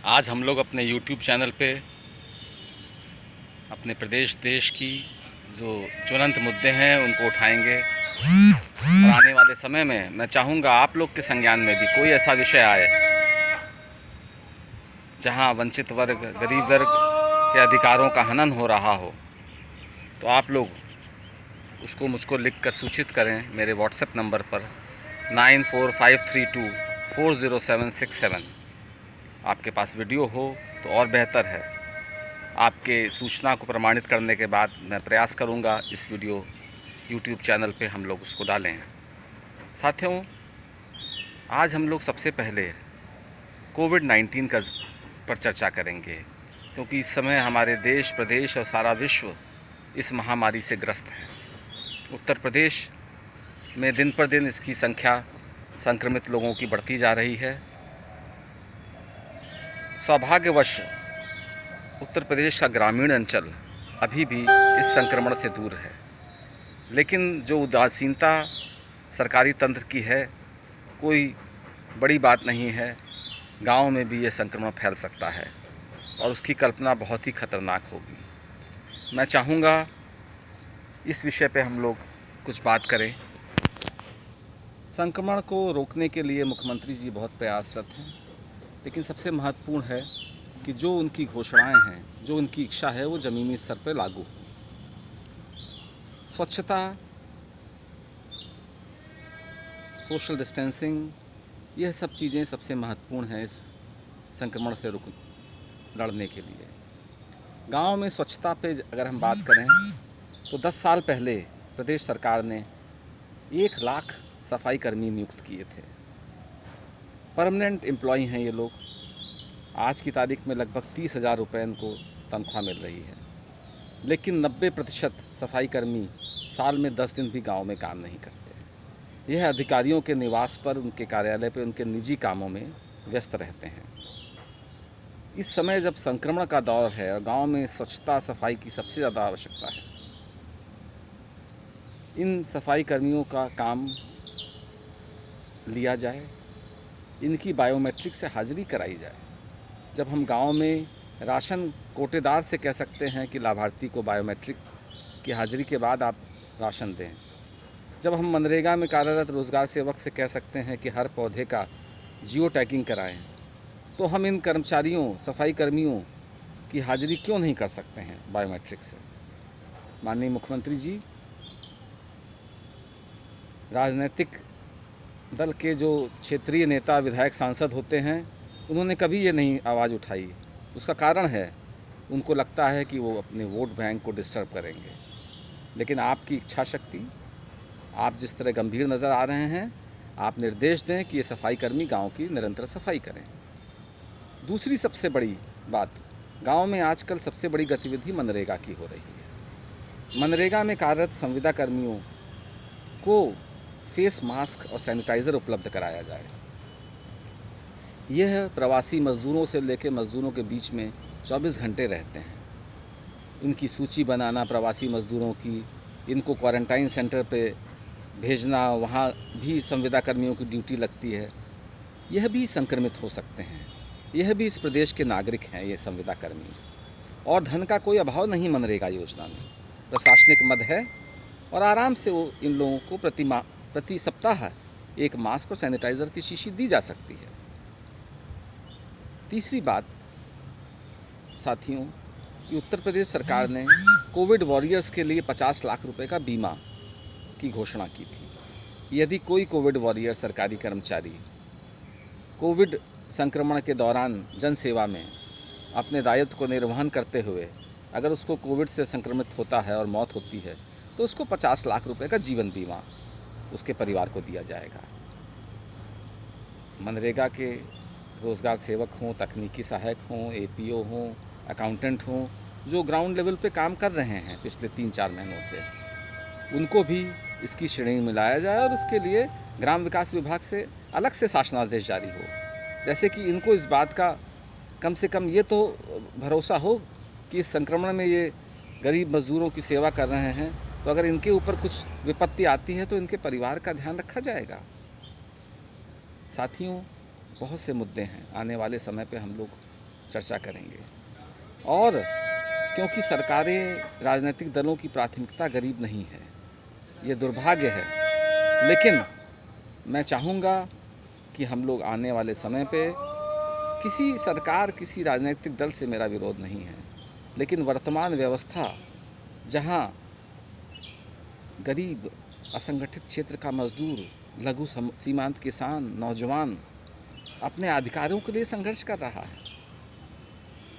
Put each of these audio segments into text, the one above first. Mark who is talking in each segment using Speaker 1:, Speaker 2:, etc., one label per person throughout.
Speaker 1: आज हम लोग अपने YouTube चैनल पे अपने प्रदेश देश की जो ज्वलंत मुद्दे हैं उनको उठाएंगे और आने वाले समय में मैं चाहूँगा आप लोग के संज्ञान में भी कोई ऐसा विषय आए जहाँ वंचित वर्ग, गरीब वर्ग के अधिकारों का हनन हो रहा हो, तो आप लोग उसको मुझको लिखकर सूचित करें मेरे व्हाट्सएप नंबर पर 9453240767। आपके पास वीडियो हो तो और बेहतर है। आपके सूचना को प्रमाणित करने के बाद मैं प्रयास करूंगा इस वीडियो YouTube चैनल पे हम लोग उसको डालें। साथियों, आज हम लोग सबसे पहले कोविड-19 पर चर्चा करेंगे, क्योंकि इस समय हमारे देश, प्रदेश और सारा विश्व इस महामारी से ग्रस्त है। उत्तर प्रदेश में दिन पर दिन इसकी संख्या संक्रमित लोगों की बढ़ती जा रही है। सौभाग्यवश उत्तर प्रदेश का ग्रामीण अंचल अभी भी इस संक्रमण से दूर है, लेकिन जो उदासीनता सरकारी तंत्र की है, कोई बड़ी बात नहीं है। गांव में भी ये संक्रमण फैल सकता है और उसकी कल्पना बहुत ही खतरनाक होगी। मैं चाहूँगा इस विषय पे हम लोग कुछ बात करें। संक्रमण को रोकने के लिए मुख्यमंत्री जी बहुत प्रयासरत हैं, लेकिन सबसे महत्वपूर्ण है कि जो उनकी घोषणाएं हैं, जो उनकी इच्छा है, वो ज़मीनी स्तर पर लागू हो। स्वच्छता, सोशल डिस्टेंसिंग, यह सब चीज़ें सबसे महत्वपूर्ण हैं इस संक्रमण से लड़ने के लिए। गांव में स्वच्छता पे अगर हम बात करें तो 10 साल पहले प्रदेश सरकार ने 1 लाख सफाई कर्मी नियुक्त किए थे। परमानेंट एम्प्लॉय हैं ये लोग। आज की तारीख में लगभग 30,000 रुपये इनको तनख्वाह मिल रही है, लेकिन 90% सफाई कर्मी साल में 10 दिन भी गांव में काम नहीं करते। यह अधिकारियों के निवास पर, उनके कार्यालय पर, उनके निजी कामों में व्यस्त रहते हैं। इस समय जब संक्रमण का दौर है और गांव में स्वच्छता सफाई की सबसे ज़्यादा आवश्यकता है, इन सफाई कर्मियों का काम लिया जाए, इनकी बायोमेट्रिक से हाजिरी कराई जाए। जब हम गांव में राशन कोटेदार से कह सकते हैं कि लाभार्थी को बायोमेट्रिक की हाजिरी के बाद आप राशन दें, जब हम मनरेगा में कार्यरत रोज़गार सेवक से कह सकते हैं कि हर पौधे का जियो टैगिंग कराएं, तो हम इन कर्मचारियों, सफाई कर्मियों की हाजिरी क्यों नहीं कर सकते हैं बायोमेट्रिक से? माननीय मुख्यमंत्री जी, राजनीतिक दल के जो क्षेत्रीय नेता, विधायक, सांसद होते हैं, उन्होंने कभी ये नहीं आवाज़ उठाई। उसका कारण है उनको लगता है कि वो अपने वोट बैंक को डिस्टर्ब करेंगे। लेकिन आपकी इच्छा शक्ति, आप जिस तरह गंभीर नज़र आ रहे हैं, आप निर्देश दें कि ये सफाई कर्मी गांव की निरंतर सफाई करें। दूसरी सबसे बड़ी बात, गांव में आजकल सबसे बड़ी गतिविधि मनरेगा की हो रही है। मनरेगा में कार्यरत संविदा कर्मियों को फेस मास्क और सैनिटाइज़र उपलब्ध कराया जाए। यह प्रवासी मज़दूरों से लेकर मज़दूरों के बीच में 24 घंटे रहते हैं। इनकी सूची बनाना प्रवासी मज़दूरों की, इनको क्वारंटाइन सेंटर पे भेजना, वहाँ भी संविदा कर्मियों की ड्यूटी लगती है। यह भी संक्रमित हो सकते हैं। यह भी इस प्रदेश के नागरिक हैं, ये संविदा कर्मी। और धन का कोई अभाव नहीं मनरेगा योजना में। प्रशासनिक मद है और आराम से वो इन लोगों को प्रति सप्ताह 1 मास्क और सैनिटाइज़र की शीशी दी जा सकती है। तीसरी बात साथियों, कि उत्तर प्रदेश सरकार ने कोविड वॉरियर्स के लिए 50 लाख रुपए का बीमा की घोषणा की थी। यदि कोई कोविड वॉरियर सरकारी कर्मचारी कोविड संक्रमण के दौरान जनसेवा में अपने दायित्व को निर्वहन करते हुए अगर उसको कोविड से संक्रमित होता है और मौत होती है, तो उसको 50 लाख रुपए का जीवन बीमा उसके परिवार को दिया जाएगा। मनरेगा के रोज़गार सेवक हों, तकनीकी सहायक हों, एपीओ हों, अकाउंटेंट हों, जो ग्राउंड लेवल पे काम कर रहे हैं पिछले 3-4 महीनों से, उनको भी इसकी श्रेणी में लाया जाए और उसके लिए ग्राम विकास विभाग से अलग से शासनादेश जारी हो। जैसे कि इनको इस बात का कम से कम ये तो भरोसा हो कि इस संक्रमण में ये गरीब मज़दूरों की सेवा कर रहे हैं, तो अगर इनके ऊपर कुछ विपत्ति आती है तो इनके परिवार का ध्यान रखा जाएगा। साथियों, बहुत से मुद्दे हैं। आने वाले समय पे हम लोग चर्चा करेंगे। और क्योंकि सरकारें, राजनीतिक दलों की प्राथमिकता गरीब नहीं है, ये दुर्भाग्य है। लेकिन मैं चाहूँगा कि हम लोग आने वाले समय पे किसी सरकार, किसी राजनीतिक दल से मेरा विरोध नहीं है, लेकिन वर्तमान व्यवस्था जहाँ गरीब, असंगठित क्षेत्र का मजदूर, लघु सीमांत किसान, नौजवान अपने अधिकारों के लिए संघर्ष कर रहा है।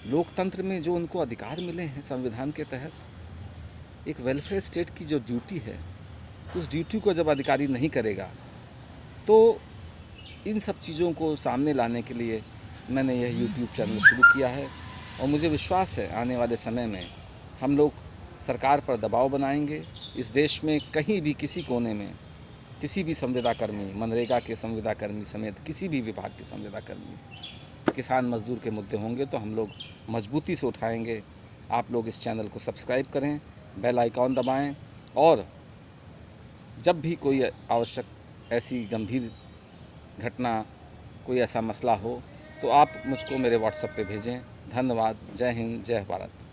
Speaker 1: लोकतंत्र में जो उनको अधिकार मिले हैं संविधान के तहत, एक वेलफेयर स्टेट की जो ड्यूटी है, उस ड्यूटी को जब अधिकारी नहीं करेगा, तो इन सब चीज़ों को सामने लाने के लिए मैंने यह यूट्यूब चैनल शुरू किया है। और मुझे विश्वास है आने वाले समय में हम लोग सरकार पर दबाव बनाएंगे। इस देश में कहीं भी, किसी कोने में, किसी भी संविदा कर्मी, मनरेगा के संविदा कर्मी समेत किसी भी विभाग के संविदा कर्मी, किसान मजदूर के मुद्दे होंगे तो हम लोग मजबूती से उठाएंगे। आप लोग इस चैनल को सब्सक्राइब करें, बेल आइकॉन दबाएं, और जब भी कोई आवश्यक ऐसी गंभीर घटना, कोई ऐसा मसला हो तो आप मुझको मेरे व्हाट्सएप पे भेजें। धन्यवाद। जय हिंद, जय भारत।